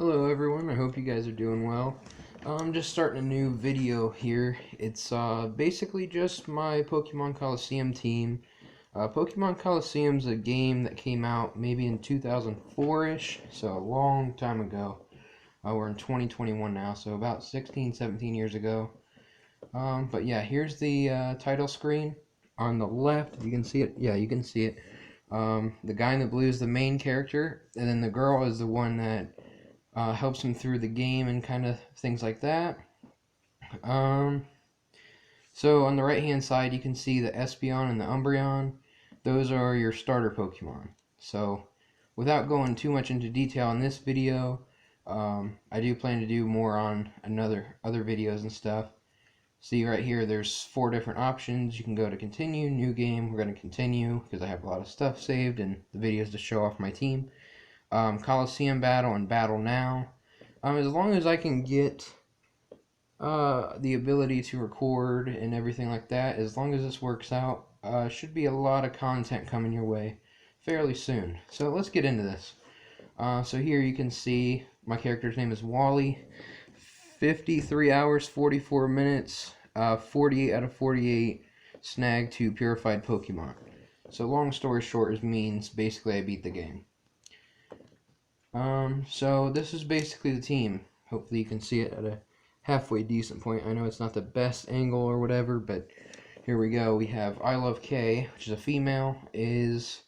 Hello everyone, I hope you guys are doing well. I'm just starting a new video here. It's basically just my Pokemon Colosseum team. Pokemon Colosseum's a game that came out maybe in 2004-ish, so a long time ago. We're in 2021 now, so about 16, 17 years ago. But yeah, here's the title screen. On the left, if you can see it, yeah, you can see it. The guy in the blue is the main character, and then the girl is the one that helps him through the game and kind of things like that. Um, so on the right hand side, you can see the Espeon and the Umbreon. Those are your starter Pokemon. So without going too much into detail in this video, I do plan to do more on other videos and stuff. See right here, there's 4 different options. You can go to continue, new game. We're going to continue because I have a lot of stuff saved and the videos to show off my team. Colosseum battle and battle now. As long as I can get the ability to record and everything like that, as long as this works out, should be a lot of content coming your way fairly soon. So let's get into this. So here you can see my character's name is Wally. 53 hours, 44 minutes, 48 out of 48 snagged 2 purified Pokemon. So long story short, it means basically I beat the game. So this is basically the team. Hopefully you can see it at a halfway decent point. I know it's not the best angle or whatever, but here we go. We have I Love K, which is a female, is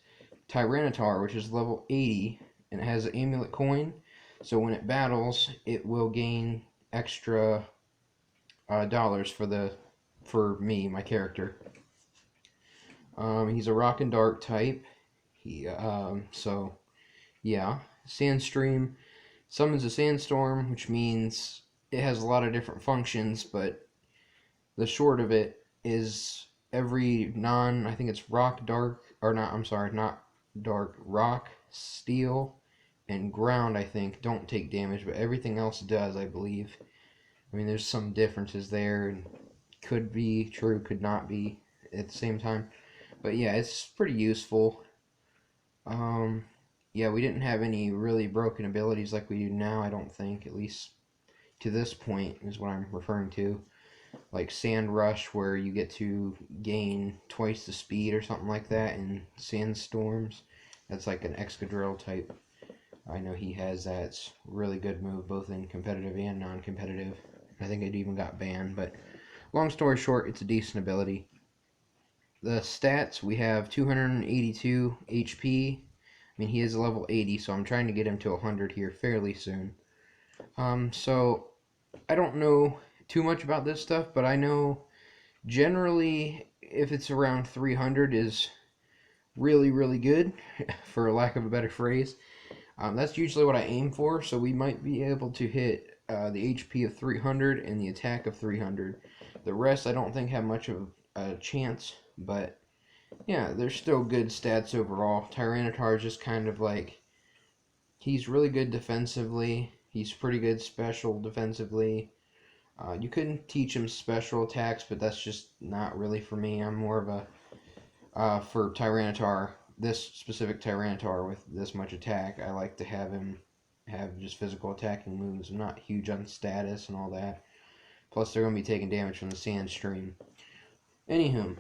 Tyranitar, which is level 80, and it has an amulet coin. So when it battles, it will gain extra dollars for me, my character. He's a rock and dark type. So yeah. Sandstream summons a sandstorm, which means it has a lot of different functions, but the short of it is every I think it's rock, dark, or not, I'm sorry, not dark, rock, steel, and ground, I think, don't take damage, but everything else does, I believe. I mean, there's some differences there, and could be true, could not be at the same time. But yeah, it's pretty useful. Yeah, we didn't have any really broken abilities like we do now, I don't think, at least to this point is what I'm referring to. Like Sand Rush, where you get to gain twice the speed or something like that, and Sandstorms, that's like an Excadrill type. I know he has that. It's a really good move, both in competitive and non-competitive. I think it even got banned, but long story short, it's a decent ability. The stats, we have 282 HP. I mean, he is level 80, so I'm trying to get him to 100 here fairly soon. So I don't know too much about this stuff, but I know generally if it's around 300 is really, really good, for lack of a better phrase. That's usually what I aim for, so we might be able to hit the HP of 300 and the attack of 300. The rest I don't think have much of a chance, but yeah, they're still good stats overall. Tyranitar is just kind of like, he's really good defensively. He's pretty good special defensively. You couldn't teach him special attacks, but that's just not really for me. I'm more of a, for Tyranitar, this specific Tyranitar with this much attack, I like to have him have just physical attacking moves. I'm not huge on status and all that. Plus, they're going to be taking damage from the Sand Stream. Anywho,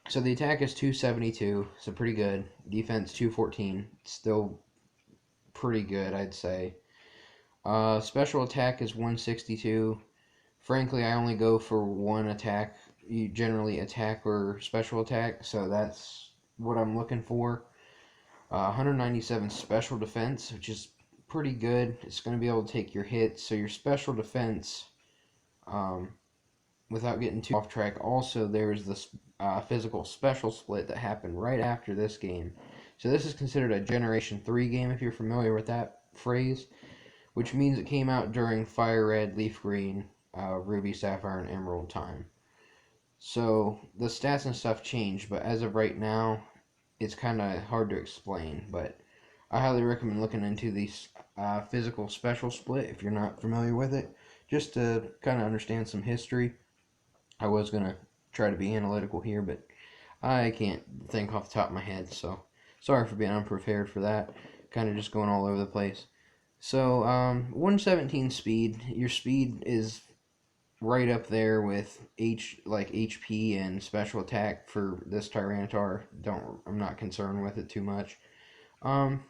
so the attack is 272, so pretty good. Defense 214, still pretty good, I'd say. Special attack is 162. Frankly, I only go for one attack. You generally attack or special attack, so that's what I'm looking for. 197 special defense, which is pretty good. It's going to be able to take your hits, so your special defense, without getting too off track, also there's this physical special split that happened right after this game. So this is considered a Generation 3 game, if you're familiar with that phrase, which means it came out during Fire Red, Leaf Green, Ruby, Sapphire, and Emerald time. So the stats and stuff changed, but as of right now, it's kind of hard to explain. But I highly recommend looking into the physical special split if you're not familiar with it, just to kind of understand some history. I was going to try to be analytical here, but I can't think off the top of my head, so sorry for being unprepared for that. Kind of just going all over the place. So 117 speed. Your speed is right up there with HP and special attack for this Tyranitar. I'm not concerned with it too much. Um,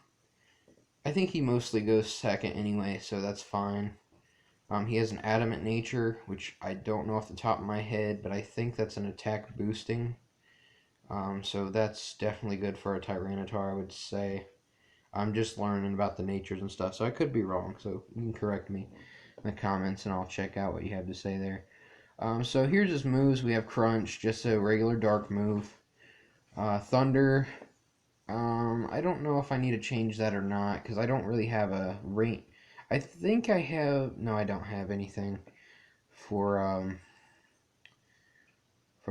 I think he mostly goes second anyway, so that's fine. He has an adamant nature, which I don't know off the top of my head, but I think that's an attack boosting. So that's definitely good for a Tyranitar, I would say. I'm just learning about the natures and stuff, so I could be wrong. So you can correct me in the comments, and I'll check out what you have to say there. So here's his moves. We have Crunch, just a regular dark move. Thunder. I don't know if I need to change that or not, because I don't really have a rain. I think I have. No, I don't have anything for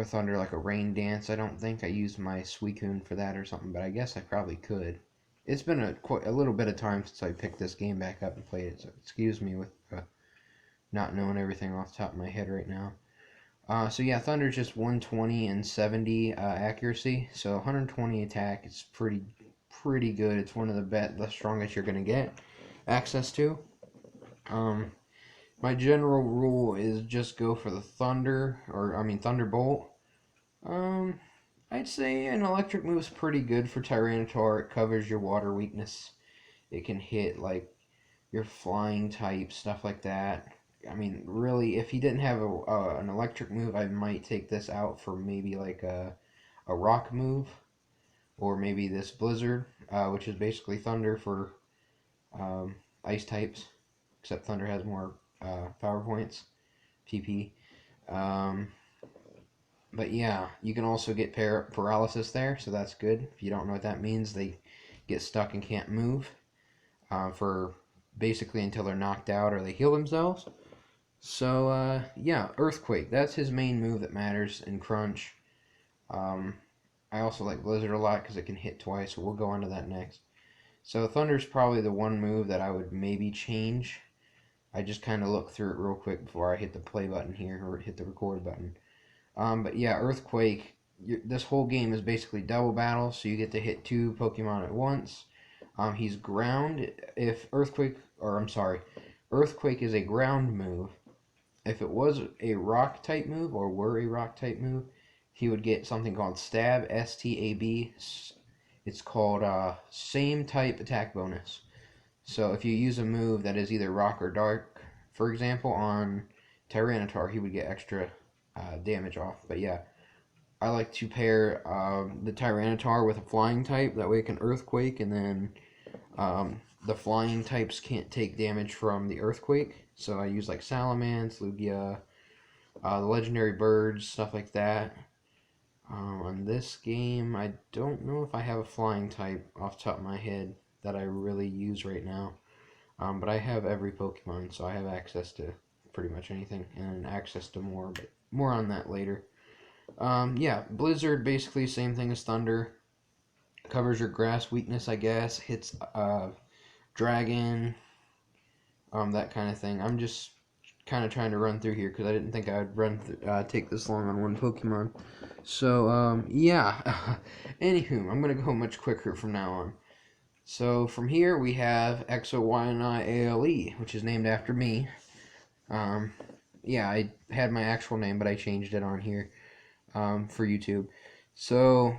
Thunder, like a rain dance. I don't think I used my Suicune for that or something, but I guess I probably could. It's been a little bit of time since I picked this game back up and played it, so excuse me with not knowing everything off the top of my head right now. So yeah, Thunder's just 120 and 70 accuracy, so 120 attack. It's pretty good. It's one of the strongest you're gonna get access to. Um, my general rule is just go for the Thunder, or I mean Thunderbolt. Um, I'd say an electric move's pretty good for Tyranitar. It covers your water weakness. It can hit like your flying type, stuff like that. I mean, really, if he didn't have an electric move, I might take this out for maybe like a rock move, or maybe this blizzard, which is basically thunder for um, ice types, except thunder has more power points, PP. Um, but yeah, you can also get paralysis there, so that's good. If you don't know what that means, they get stuck and can't move for basically until they're knocked out or they heal themselves. So, yeah, Earthquake. That's his main move that matters in Crunch. Um, I also like Blizzard a lot because it can hit twice, so we'll go on to that next. So, Thunder's probably the one move that I would maybe change. I just kind of look through it real quick before I hit the play button here or hit the record button. But yeah, Earthquake. This whole game is basically double battle, so you get to hit two Pokemon at once. He's ground. If Earthquake, or I'm sorry, Earthquake is a ground move. If it was a rock type move, or were a rock type move, he would get something called Stab, STAB. It's called same type attack bonus. So if you use a move that is either rock or dark, for example, on Tyranitar, he would get extra damage off. But yeah, I like to pair the Tyranitar with a flying type. That way it can Earthquake, and then the flying types can't take damage from the Earthquake. So I use like Salamence, Lugia, the legendary birds, stuff like that. On this game, I don't know if I have a flying type off the top of my head that I really use right now. But I have every Pokemon, so I have access to pretty much anything, and access to more, but more on that later. Yeah, Blizzard, basically same thing as Thunder. Covers your grass weakness, I guess. Hits Dragon, that kind of thing. I'm just kind of trying to run through here because I didn't think I would take this long on one Pokemon. So, yeah. Anywho, I'm going to go much quicker from now on. So, from here we have X O Y and I A L E, which is named after me. Yeah, I had my actual name, but I changed it on here for YouTube. So,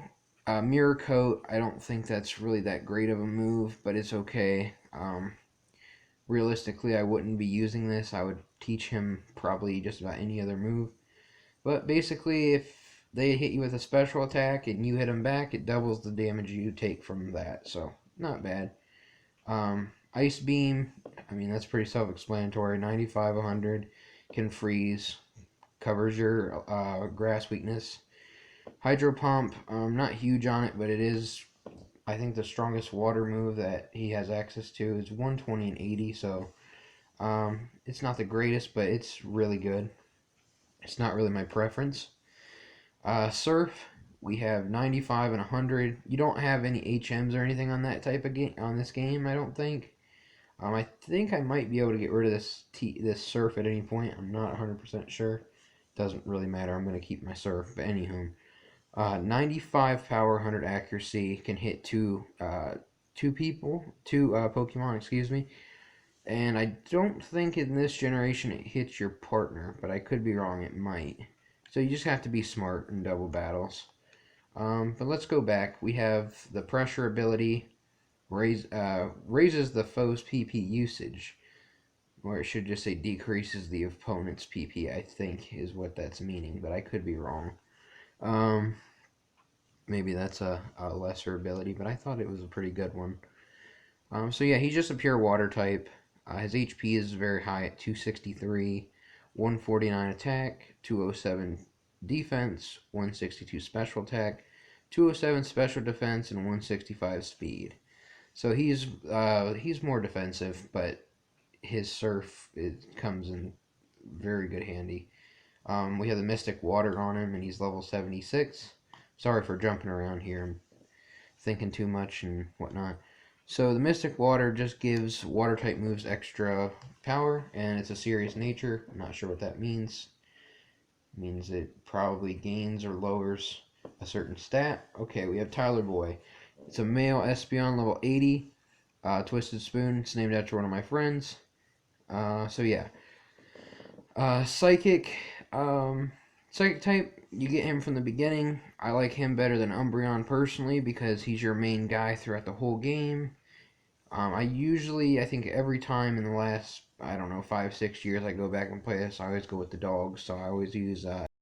Mirror Coat, I don't think that's really that great of a move, but it's okay. Realistically, I wouldn't be using this. I would teach him probably just about any other move. But basically, if they hit you with a special attack and you hit them back, it doubles the damage you take from that. So, not bad. Ice Beam, I mean, that's pretty self-explanatory. 95, 100, can freeze, covers your grass weakness. Hydro Pump, not huge on it, but it is, I think, the strongest water move that he has access to is 120 and 80, so it's not the greatest, but it's really good. It's not really my preference. Surf, we have 95 and 100. You don't have any HMs or anything on that type of game on this game, I don't think. I think I might be able to get rid of this Surf at any point. I'm not 100% sure. Doesn't really matter. I'm going to keep my Surf. But anywho, 95 power, 100 accuracy, can hit two Pokemon, excuse me. And I don't think in this generation it hits your partner, but I could be wrong, it might. So you just have to be smart in double battles. But let's go back. We have the pressure ability, raises the foe's PP usage, or it should just say decreases the opponent's PP, I think is what that's meaning, but I could be wrong. Um, Maybe that's a lesser ability, but I thought it was a pretty good one. So yeah, he's just a pure water type. His HP is very high at 263, 149 attack, 207 defense, 162 special attack, 207 special defense, and 165 speed. So he's more defensive, but his surf comes in very good handy. We have the Mystic Water on him, and he's level 76. Sorry for jumping around here. I'm thinking too much and whatnot. So the Mystic Water just gives water type moves extra power, and it's a serious nature. I'm not sure what that means. It means it probably gains or lowers a certain stat. Okay, we have Tyler Boy. It's a male Espeon level 80. Twisted Spoon. It's named after one of my friends. So yeah. Psychic. Psychic type, you get him from the beginning. I like him better than Umbreon personally because he's your main guy throughout the whole game. I think every time in the last, I don't know, 5, 6 years I go back and play this, I always go with the dogs. So I always use